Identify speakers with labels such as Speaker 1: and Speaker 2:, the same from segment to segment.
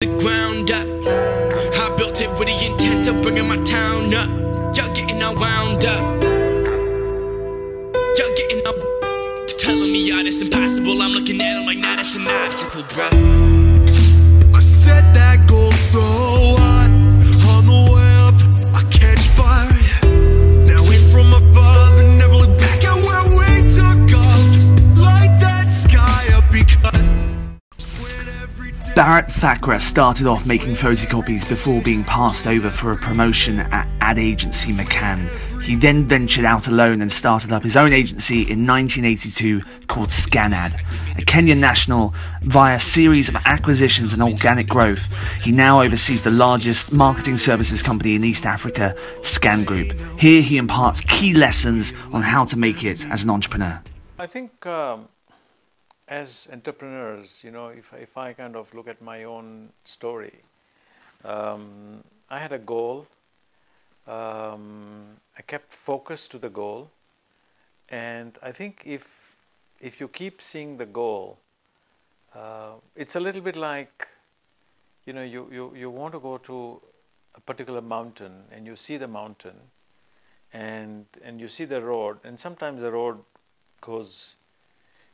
Speaker 1: The ground up, I built it with the intent of bringing my town up. Y'all getting all wound up. Y'all getting all telling me, yeah, it's impossible. I'm looking at it like, nah, that's an obstacle, bruh.
Speaker 2: I set that goal so high, on the way up, I catch fire. Now in from above and never look back at where we took off. Just light that sky up because
Speaker 3: Bharat Thakrar started off making photocopies before being passed over for a promotion at ad agency McCann. He then ventured out alone and started up his own agency in 1982 called Scanad. A Kenyan national, via a series of acquisitions and organic growth, he now oversees the largest marketing services company in East Africa, Scangroup. Here he imparts key lessons on how to make it as an entrepreneur.
Speaker 4: I think as entrepreneurs, you know, if I kind of look at my own story, I had a goal. I kept focused to the goal, and I think if you keep seeing the goal, it's a little bit like, you know, you want to go to a particular mountain and you see the mountain and you see the road, and sometimes the road goes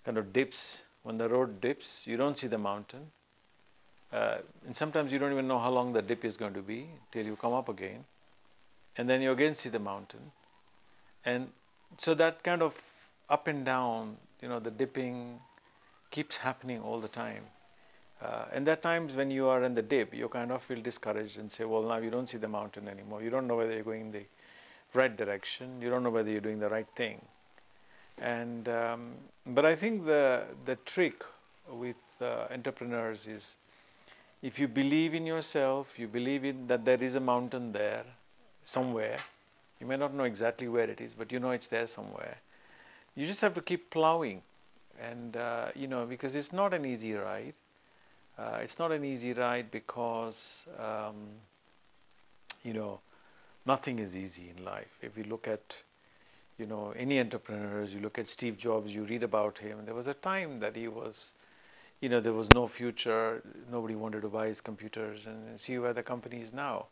Speaker 4: kind of dips. When the road dips, you don't see the mountain, and sometimes you don't even know how long the dip is going to be till you come up again, and then you again see the mountain. And so that kind of up and down, you know, the dipping keeps happening all the time. And there are times when you are in the dip, you kind of feel discouraged and say, well, now you don't see the mountain anymore. You don't know whether you're going in the right direction. You don't know whether you're doing the right thing. And but I think the trick with entrepreneurs is, if you believe in yourself, you believe in that there is a mountain there somewhere. You may not know exactly where it is, but you know it's there somewhere. You just have to keep plowing, and you know, because it's not an easy ride. It's not an easy ride because you know, nothing is easy in life. If you look at, you know, any entrepreneurs, you look at Steve Jobs, you read about him. There was a time that he was, you know, there was no future. Nobody wanted to buy his computers, and see where the company is now.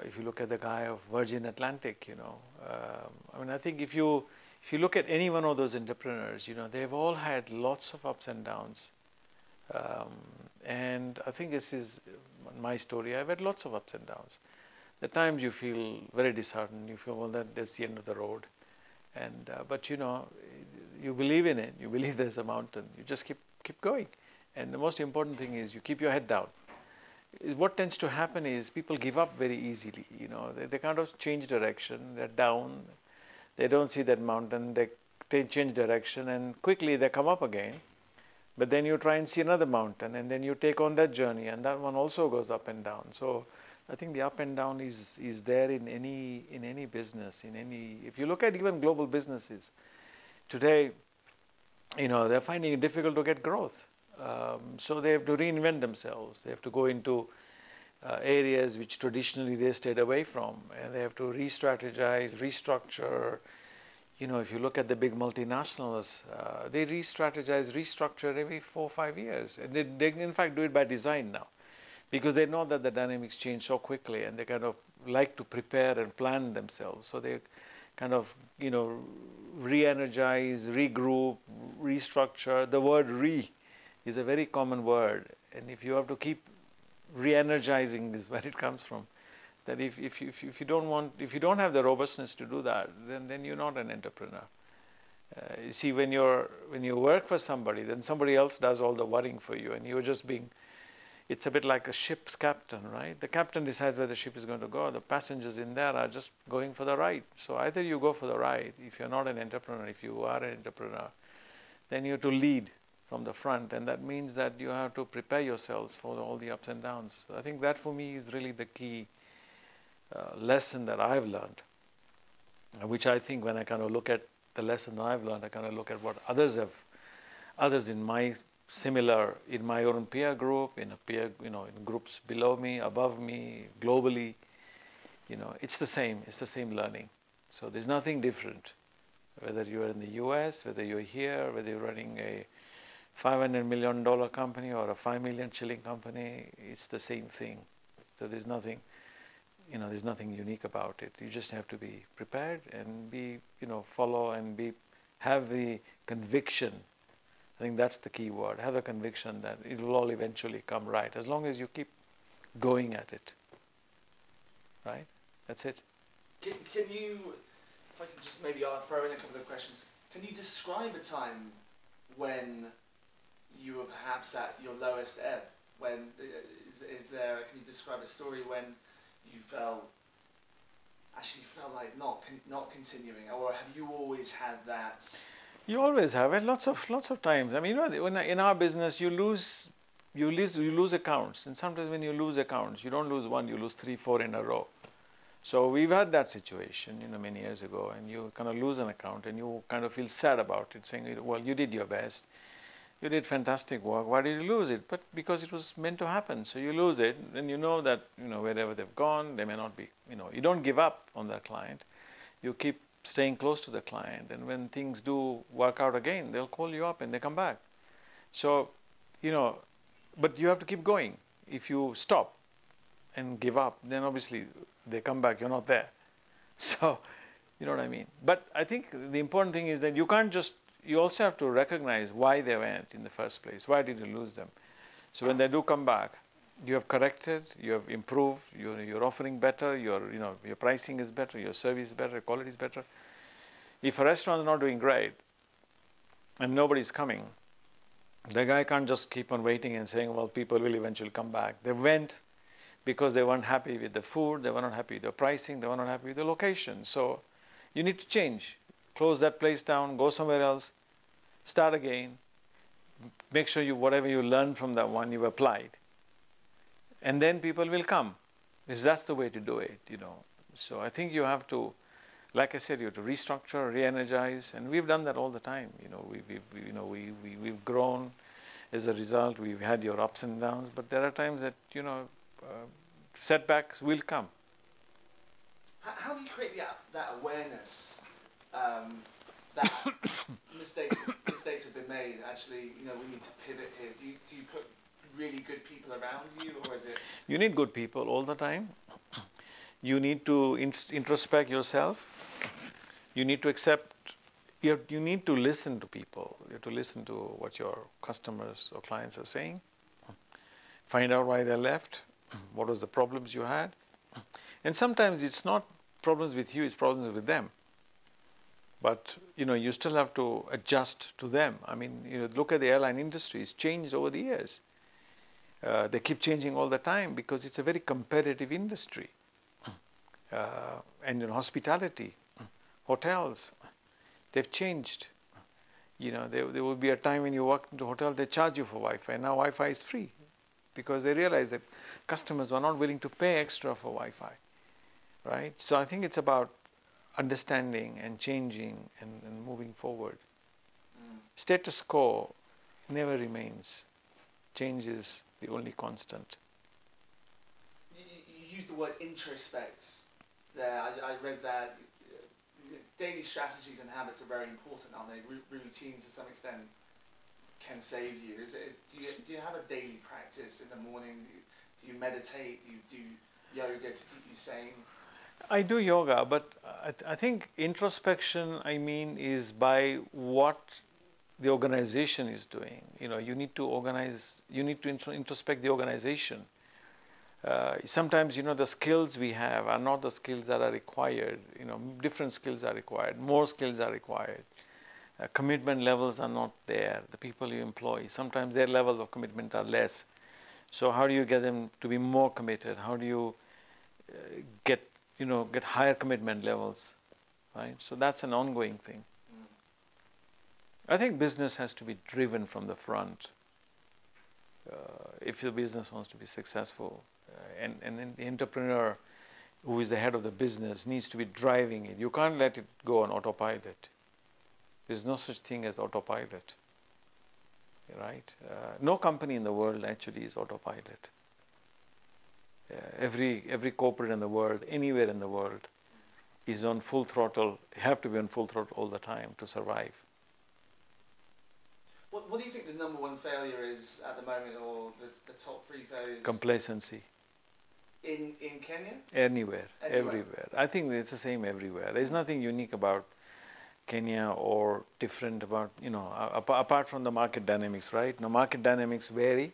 Speaker 4: If you look at the guy of Virgin Atlantic, you know, I mean, I think if you look at any one of those entrepreneurs, you know, they've all had lots of ups and downs. And I think this is my story. I've had lots of ups and downs. At times you feel very disheartened. You feel, well, that's the end of the road. And but you know, you believe in it. You believe there's a mountain. You just keep going. And the most important thing is you keep your head down. What tends to happen is people give up very easily. You know, they kind of change direction. They're down. They don't see that mountain. They change direction, and quickly they come up again. But then you try and see another mountain, and then you take on that journey, and that one also goes up and down. So I think the up and down is there in any business, if you look at even global businesses today, you know, they're finding it difficult to get growth. So they have to reinvent themselves. They have to go into areas which traditionally they stayed away from, and they have to re-strategize, restructure. You know, if you look at the big multinationals, they re-strategize, restructure every 4 or 5 years. And they in fact do it by design now, because they know that the dynamics change so quickly, and they kind of like to prepare and plan themselves. So they kind of, you know, re-energize, regroup, restructure. The word re is a very common word, and if you have to keep re-energizing, this is where it comes from. That if you don't have the robustness to do that, then you're not an entrepreneur. You see, when you work for somebody, then somebody else does all the worrying for you, and you're just being. It's a bit like a ship's captain, right? The captain decides where the ship is going to go. The passengers in there are just going for the ride. So either you go for the ride. If you're not an entrepreneur, if you are an entrepreneur, then you have to lead from the front, and that means that you have to prepare yourselves for all the ups and downs. So I think that for me is really the key lesson that I've learned, which I think when I kind of look at the lesson I've learned, I kind of look at what others in my own peer group, in groups below me, above me, globally, you know, it's the same learning. So there's nothing different, whether you're in the US, whether you're here, whether you're running a $500 million company or a 5 million shilling company, it's the same thing. So there's nothing, there's nothing unique about it. You just have to be prepared and be, follow and have the conviction. I think that's the key word. Have a conviction that it will all eventually come right, as long as you keep going at it. Right? That's it.
Speaker 3: Can you, if I can just maybe throw in a couple of questions, can you describe a time when you were perhaps at your lowest ebb? When is there? Can you describe a story when you felt like not continuing, or have you always had that?
Speaker 4: You always have it. Lots of times. I mean, in our business, you lose accounts, and sometimes when you lose accounts, you don't lose one, you lose 3, 4 in a row. So we've had that situation, many years ago, and you kind of lose an account, and you kind of feel sad about it, saying, "Well, you did your best, you did fantastic work. Why did you lose it?" But because it was meant to happen, so you lose it, and you know that wherever they've gone, they may not be. You don't give up on that client. You keep staying close to the client, and when things do work out again, they'll call you up and they come back. So, but you have to keep going. If you stop and give up, then obviously they come back, you're not there. So, you know what I mean? But I think the important thing is that you also have to recognize why they went in the first place. Why did you lose them? So when they do come back, you have corrected, you have improved, you're offering better, your pricing is better, your service is better, your quality is better. If a restaurant is not doing great and nobody's coming, the guy can't just keep on waiting and saying, well, people will eventually come back. They went because they weren't happy with the food, they were not happy with the pricing, they were not happy with the location. So you need to change. Close that place down, go somewhere else, start again, make sure whatever you learned from that one, you've applied. And then people will come. That's the way to do it, So I think you have to, like I said, you have to restructure, re-energize, and we've done that all the time. We've grown as a result. We've had your ups and downs, but there are times that setbacks will come.
Speaker 3: How do you create that awareness that mistakes have been made? Actually, we need to pivot here. Do you put really good people around you, or is it?
Speaker 4: You need good people all the time. You need to introspect yourself. You need to accept. You need to listen to people. You have to listen to what your customers or clients are saying. Find out why they left. What was the problems you had? And sometimes it's not problems with you, it's problems with them. But you still have to adjust to them. I mean, look at the airline industry. It's changed over the years. They keep changing all the time because it's a very competitive industry. And in hospitality, hotels, they've changed. There will be a time when you walk into a hotel, they charge you for Wi-Fi. Now Wi-Fi is free because they realize that customers are not willing to pay extra for Wi-Fi, right? So I think it's about understanding and changing and moving forward. Status quo never remains. Change is the only constant.
Speaker 3: You use the word introspect there. I read that daily strategies and habits are very important, aren't they? Routine to some extent can save you. Do you have a daily practice in the morning? Do you meditate? Do you do yoga to keep you sane?
Speaker 4: I do yoga, but I think introspection, is by what the organization is doing. You need to organize, you need to introspect the organization. Sometimes, the skills we have are not the skills that are required. Different skills are required, more skills are required. Commitment levels are not there. The people you employ, sometimes their levels of commitment are less. So how do you get them to be more committed? How do you get higher commitment levels, right? So that's an ongoing thing. I think business has to be driven from the front if the business wants to be successful. And the entrepreneur who is the head of the business needs to be driving it. You can't let it go on autopilot. There's no such thing as autopilot, right? No company in the world actually is autopilot. Every corporate in the world, anywhere in the world, is on full throttle, have to be on full throttle all the time to survive.
Speaker 3: What do you think the number one failure is at the moment, or the top three failures?
Speaker 4: Complacency.
Speaker 3: In Kenya?
Speaker 4: Anywhere, everywhere. I think it's the same everywhere. There's nothing unique about Kenya or different about, apart from the market dynamics, right? Now, market dynamics vary.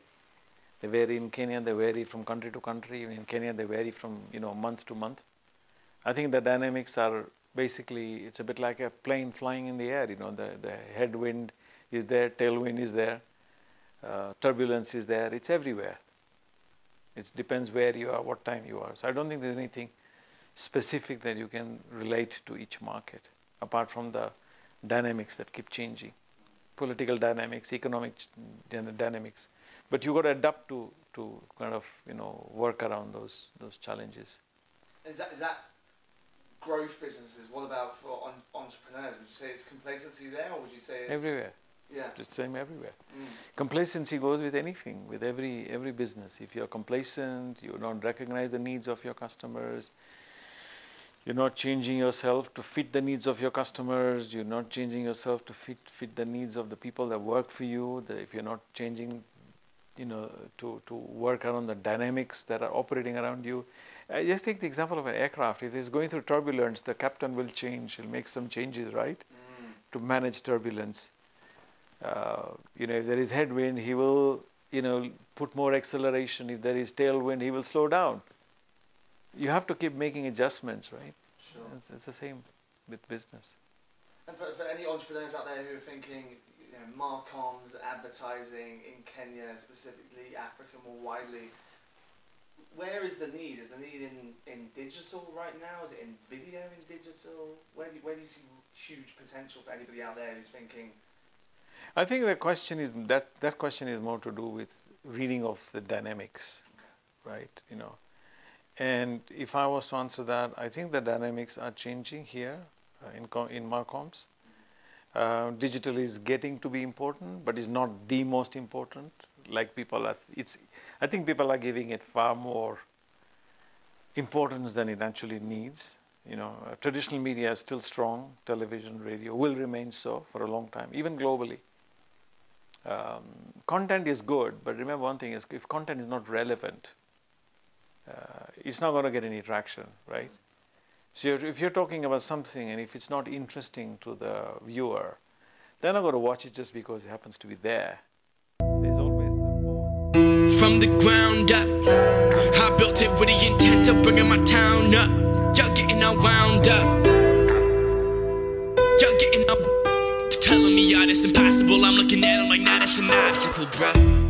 Speaker 4: They vary in Kenya, they vary from country to country. In Kenya, they vary from, month to month. I think the dynamics are basically, it's a bit like a plane flying in the air, the headwind is there, tailwind is there, turbulence is there, it's everywhere. It depends where you are, what time you are. So I don't think there's anything specific that you can relate to each market, apart from the dynamics that keep changing. Political dynamics, economic dynamics. But you've got to adapt to kind of, work around those challenges.
Speaker 3: Is that growth businesses? What about for entrepreneurs? Would you say it's complacency there, or would you say it's...
Speaker 4: Everywhere.
Speaker 3: Yeah.
Speaker 4: It's the same everywhere. Complacency goes with anything, with every business. If you're complacent, you don't recognize the needs of your customers, you're not changing yourself to fit the needs of your customers, you're not changing yourself to fit the needs of the people that work for you, if you're not changing, to work around the dynamics that are operating around you. I just take the example of an aircraft. If it's going through turbulence, the captain will change, he'll make some changes, right, to manage turbulence. If there is headwind, he will, put more acceleration. If there is tailwind, he will slow down. You have to keep making adjustments, right?
Speaker 3: Sure.
Speaker 4: It's the same with business.
Speaker 3: And for any entrepreneurs out there who are thinking, marcoms, advertising in Kenya, specifically Africa more widely, where is the need? Is the need in digital right now? Is it in video in digital? Where do you see huge potential for anybody out there who's thinking?
Speaker 4: I think the question is that question is more to do with reading of the dynamics, right? And if I was to answer that, I think the dynamics are changing here in marcoms. Digital is getting to be important, but is not the most important. Like people are, I think people are giving it far more importance than it actually needs. Traditional media is still strong. Television, radio will remain so for a long time, even globally. Content is good, but remember one thing is, if content is not relevant, it's not going to get any traction, right? So if you're talking about something and if it's not interesting to the viewer, they're not going to watch it just because it happens to be there. There's always the pause.
Speaker 1: From the ground up, I built it with the intent of bringing my town up. Y'all getting all wound up. Y'all getting up. Telling me, yeah, it's impossible. I'm looking at it like, nah, that's an obstacle, bruh.